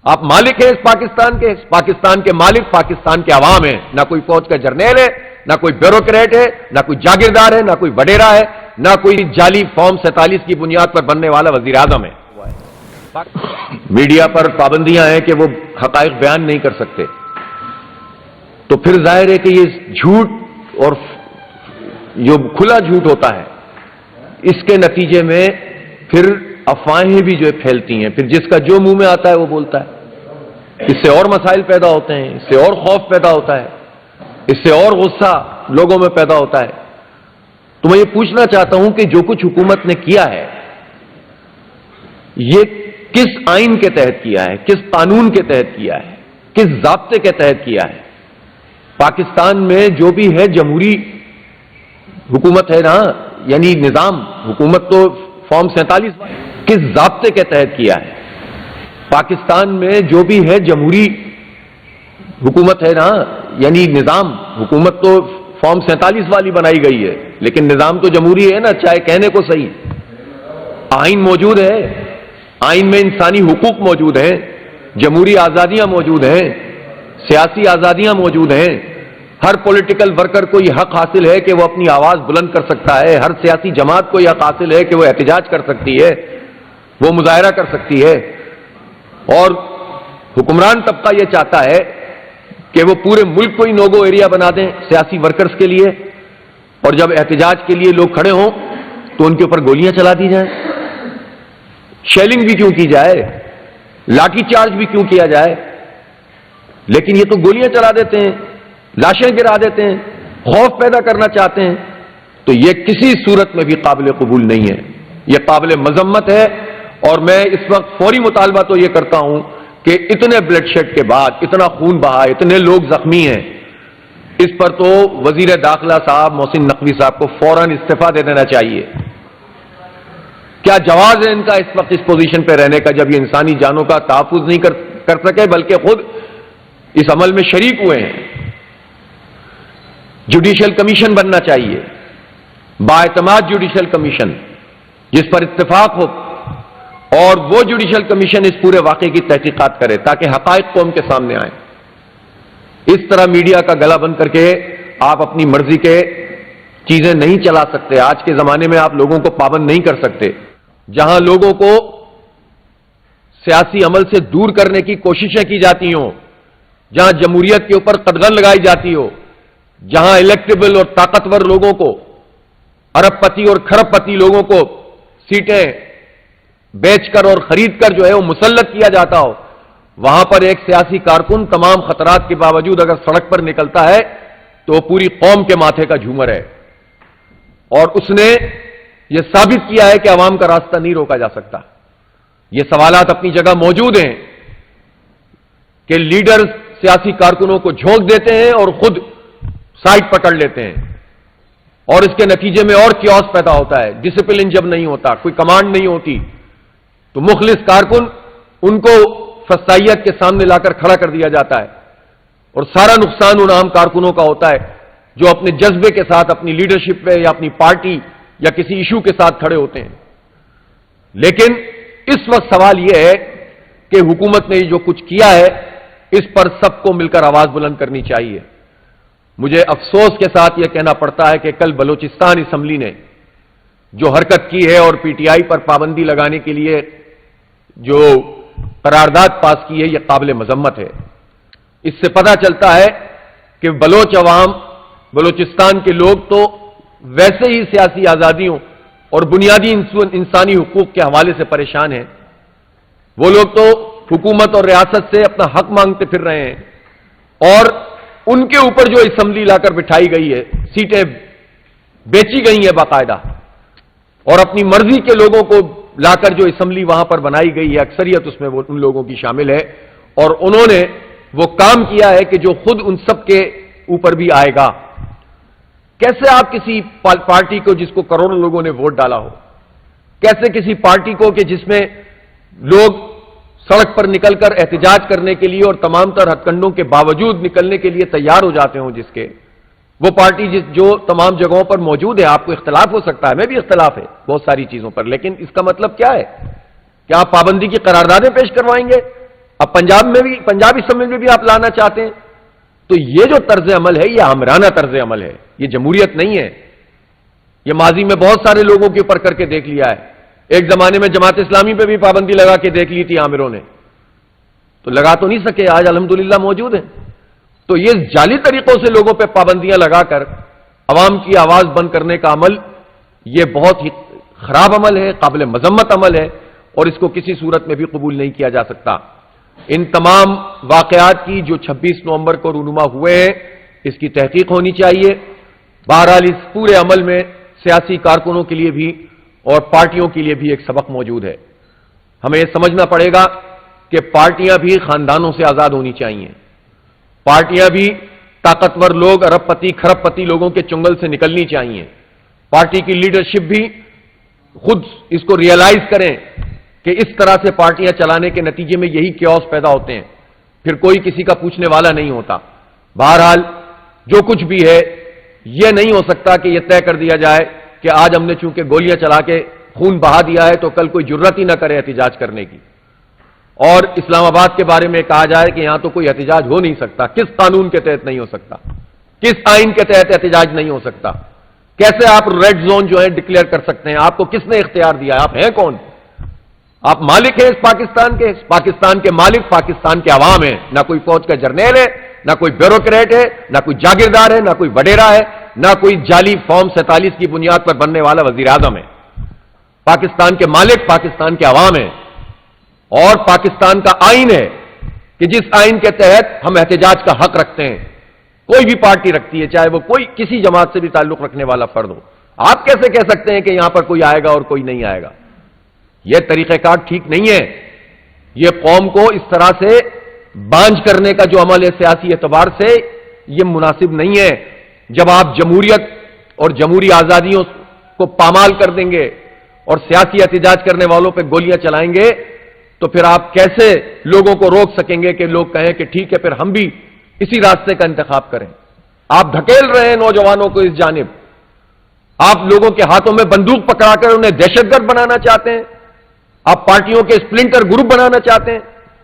آپ مالک ہیں اس پاکستان کے مالک پاکستان کے عوام ہیں، نہ کوئی فوج کا جرنیل ہے، نہ کوئی بیوروکریٹ ہے، نہ کوئی جاگیردار ہے، نہ کوئی وڈیرا ہے، نہ کوئی جعلی فارم 47 کی بنیاد پر بننے والا وزیر اعظم ہے۔ میڈیا پر پابندیاں ہیں کہ وہ حقائق بیان نہیں کر سکتے، تو پھر ظاہر ہے کہ یہ جھوٹ اور جو کھلا جھوٹ ہوتا ہے اس کے نتیجے میں پھر افواہیں بھی جو پھیلتی ہیں، پھر جس کا جو منہ میں آتا ہے وہ بولتا ہے، اس سے اور مسائل پیدا ہوتے ہیں، اس سے اور خوف پیدا ہوتا ہے، اس سے اور غصہ لوگوں میں پیدا ہوتا ہے۔ تو میں یہ پوچھنا چاہتا ہوں کہ جو کچھ حکومت نے کیا ہے یہ کس آئین کے تحت کیا ہے، کس قانون کے تحت کیا ہے، کس ضابطے کے تحت کیا ہے؟ پاکستان میں جو بھی ہے جمہوری حکومت ہے نا، یعنی نظام حکومت تو فارم 47 کس ضابطے کے تحت کیا ہے؟ پاکستان میں جو بھی ہے جمہوری حکومت ہے نا، یعنی نظام حکومت تو فارم 47 والی بنائی گئی ہے، لیکن نظام تو جمہوری ہے نا، چاہے کہنے کو صحیح۔ آئین موجود ہے، آئین میں انسانی حقوق موجود ہیں، جمہوری آزادیاں موجود ہیں، سیاسی آزادیاں موجود ہیں، ہر پولیٹیکل ورکر کو یہ حق حاصل ہے کہ وہ اپنی آواز بلند کر سکتا ہے، ہر سیاسی جماعت کو یہ حق حاصل ہے کہ وہ احتجاج کر سکتی ہے، وہ مظاہرہ کر سکتی ہے، اور حکمران طبقہ یہ چاہتا ہے کہ وہ پورے ملک کو ہی نوگو ایریا بنا دیں سیاسی ورکرز کے لیے، اور جب احتجاج کے لیے لوگ کھڑے ہوں تو ان کے اوپر گولیاں چلا دی جائیں، شیلنگ بھی کیوں کی جائے، لاٹھی چارج بھی کیوں کیا جائے، لیکن یہ تو گولیاں چلا دیتے ہیں، لاشیں گرا دیتے ہیں، خوف پیدا کرنا چاہتے ہیں، تو یہ کسی صورت میں بھی قابل قبول نہیں ہے، یہ قابل مذمت ہے۔ اور میں اس وقت فوری مطالبہ تو یہ کرتا ہوں کہ اتنے بلڈ شیڈ کے بعد، اتنا خون بہا، اتنے لوگ زخمی ہیں، اس پر تو وزیر داخلہ صاحب محسن نقوی صاحب کو فوراً استعفیٰ دے دینا چاہیے۔ کیا جواز ہے ان کا اس وقت اس پوزیشن پہ رہنے کا جب یہ انسانی جانوں کا تحفظ نہیں کر سکے بلکہ خود اس عمل میں شریک ہوئے ہیں؟ جوڈیشل کمیشن بننا چاہیے، بااعتماد جوڈیشل کمیشن جس پر اتفاق ہو، اور وہ جوڈیشل کمیشن اس پورے واقعے کی تحقیقات کرے تاکہ حقائق قوم کے سامنے آئیں۔ اس طرح میڈیا کا گلا بند کر کے آپ اپنی مرضی کے چیزیں نہیں چلا سکتے۔ آج کے زمانے میں آپ لوگوں کو پابند نہیں کر سکتے۔ جہاں لوگوں کو سیاسی عمل سے دور کرنے کی کوششیں کی جاتی ہوں، جہاں جمہوریت کے اوپر قدغن لگائی جاتی ہو، جہاں الیکٹیبل اور طاقتور لوگوں کو، ارب پتی اور کھرب پتی لوگوں کو سیٹیں بیچ کر اور خرید کر جو ہے وہ مسلط کیا جاتا ہو، وہاں پر ایک سیاسی کارکن تمام خطرات کے باوجود اگر سڑک پر نکلتا ہے تو وہ پوری قوم کے ماتھے کا جھومر ہے، اور اس نے یہ ثابت کیا ہے کہ عوام کا راستہ نہیں روکا جا سکتا۔ یہ سوالات اپنی جگہ موجود ہیں کہ لیڈر سیاسی کارکنوں کو جھونک دیتے ہیں اور خود سائٹ پکڑ لیتے ہیں، اور اس کے نتیجے میں اور کیوس پیدا ہوتا ہے۔ ڈسپلن جب نہیں ہوتا، کوئی کمانڈ نہیں ہوتی، تو مخلص کارکن ان کو فسائیت کے سامنے لا کر کھڑا کر دیا جاتا ہے، اور سارا نقصان ان عام کارکنوں کا ہوتا ہے جو اپنے جذبے کے ساتھ اپنی لیڈرشپ پہ یا اپنی پارٹی یا کسی ایشو کے ساتھ کھڑے ہوتے ہیں۔ لیکن اس وقت سوال یہ ہے کہ حکومت نے جو کچھ کیا ہے اس پر سب کو مل کر آواز بلند کرنی چاہیے۔ مجھے افسوس کے ساتھ یہ کہنا پڑتا ہے کہ کل بلوچستان اسمبلی نے جو حرکت کی ہے اور پی ٹی آئی پر پابندی لگانے کے لیے جو قرارداد پاس کی ہے یہ قابل مذمت ہے۔ اس سے پتہ چلتا ہے کہ بلوچ عوام، بلوچستان کے لوگ تو ویسے ہی سیاسی آزادیوں اور بنیادی انسانی حقوق کے حوالے سے پریشان ہیں، وہ لوگ تو حکومت اور ریاست سے اپنا حق مانگتے پھر رہے ہیں، اور ان کے اوپر جو اسمبلی لا کر بٹھائی گئی ہے، سیٹیں بیچی گئی ہیں باقاعدہ، اور اپنی مرضی کے لوگوں کو لا کر جو اسمبلی وہاں پر بنائی گئی ہے، اکثریت اس میں وہ ان لوگوں کی شامل ہے، اور انہوں نے وہ کام کیا ہے کہ جو خود ان سب کے اوپر بھی آئے گا۔ کیسے آپ کسی پارٹی کو جس کو کروڑوں لوگوں نے ووٹ ڈالا ہو، کیسے کسی پارٹی کو کہ جس میں لوگ سڑک پر نکل کر احتجاج کرنے کے لیے اور تمام تر ہتھ کنڈوں کے باوجود نکلنے کے لیے تیار ہو جاتے ہوں، جس کے وہ پارٹی جو تمام جگہوں پر موجود ہے، آپ کو اختلاف ہو سکتا ہے، میں بھی اختلاف ہے بہت ساری چیزوں پر، لیکن اس کا مطلب کیا ہے کہ آپ پابندی کی قراردادیں پیش کروائیں گے، اب پنجاب اسمبلی میں بھی آپ لانا چاہتے ہیں. تو یہ جو طرز عمل ہے یہ آمرانہ طرز عمل ہے, یہ جمہوریت نہیں ہے. یہ ماضی میں بہت سارے لوگوں کے اوپر کر کے دیکھ لیا ہے. ایک زمانے میں جماعت اسلامی پہ بھی پابندی لگا کے دیکھ لی تھی عامروں نے, تو لگا تو نہیں سکے, آج الحمدللہ موجود ہیں. تو یہ جعلی طریقوں سے لوگوں پہ پابندیاں لگا کر عوام کی آواز بند کرنے کا عمل یہ بہت ہی خراب عمل ہے, قابل مذمت عمل ہے, اور اس کو کسی صورت میں بھی قبول نہیں کیا جا سکتا. ان تمام واقعات کی جو 26 نومبر کو رونما ہوئے ہیں اس کی تحقیق ہونی چاہیے. بہرحال اس پورے عمل میں سیاسی کارکنوں کے لیے بھی اور پارٹیوں کے لیے بھی ایک سبق موجود ہے. ہمیں یہ سمجھنا پڑے گا کہ پارٹیاں بھی خاندانوں سے آزاد ہونی چاہیے. پارٹیاں بھی طاقتور لوگ, ارب پتی کھرب پتی لوگوں کے چنگل سے نکلنی چاہیے. پارٹی کی لیڈرشپ بھی خود اس کو ریئلائز کریں کہ اس طرح سے پارٹیاں چلانے کے نتیجے میں یہی کیوس پیدا ہوتے ہیں, پھر کوئی کسی کا پوچھنے والا نہیں ہوتا. بہرحال جو کچھ بھی ہے یہ نہیں ہو سکتا کہ یہ طے کر دیا جائے کہ آج ہم نے چونکہ گولیاں چلا کے خون بہا دیا ہے تو کل کوئی جرت ہی نہ کرے احتجاج کرنے کی, اور اسلام آباد کے بارے میں کہا جائے کہ یہاں تو کوئی احتجاج ہو نہیں سکتا. کس قانون کے تحت نہیں ہو سکتا, کس آئین کے تحت احتجاج نہیں ہو سکتا؟ کیسے آپ ریڈ زون جو ہے ڈکلیئر کر سکتے ہیں؟ آپ کو کس نے اختیار دیا ہے؟ آپ ہیں کون؟ آپ مالک ہیں اس پاکستان کے مالک پاکستان کے عوام ہیں. نہ کوئی فوج کا جرنیل ہے, نہ کوئی بیوروکریٹ ہے, نہ کوئی جاگیردار ہے, نہ کوئی وڈیرا ہے, نہ کوئی جعلی فارم 47 کی بنیاد پر بننے والا وزیر اعظم ہے. پاکستان کے مالک پاکستان کے عوام ہیں, اور پاکستان کا آئین ہے کہ جس آئین کے تحت ہم احتجاج کا حق رکھتے ہیں. کوئی بھی پارٹی رکھتی ہے, چاہے وہ کوئی کسی جماعت سے بھی تعلق رکھنے والا فرد ہو. آپ کیسے کہہ سکتے ہیں کہ یہاں پر کوئی آئے گا اور کوئی نہیں آئے گا؟ یہ طریقہ کار ٹھیک نہیں ہے. یہ قوم کو اس طرح سے بانجھ کرنے کا جو عمل ہے سیاسی اعتبار سے, یہ مناسب نہیں ہے. جب آپ جمہوریت اور جمہوری آزادیوں کو پامال کر دیں گے اور سیاسی احتجاج کرنے والوں پہ گولیاں چلائیں گے تو پھر آپ کیسے لوگوں کو روک سکیں گے کہ لوگ کہیں کہ ٹھیک ہے پھر ہم بھی اسی راستے کا انتخاب کریں؟ آپ دھکیل رہے ہیں نوجوانوں کو اس جانب. آپ لوگوں کے ہاتھوں میں بندوق پکڑا کر انہیں دہشت گرد بنانا چاہتے ہیں. آپ پارٹیوں کے اسپلنٹر گروپ بنانا چاہتے ہیں.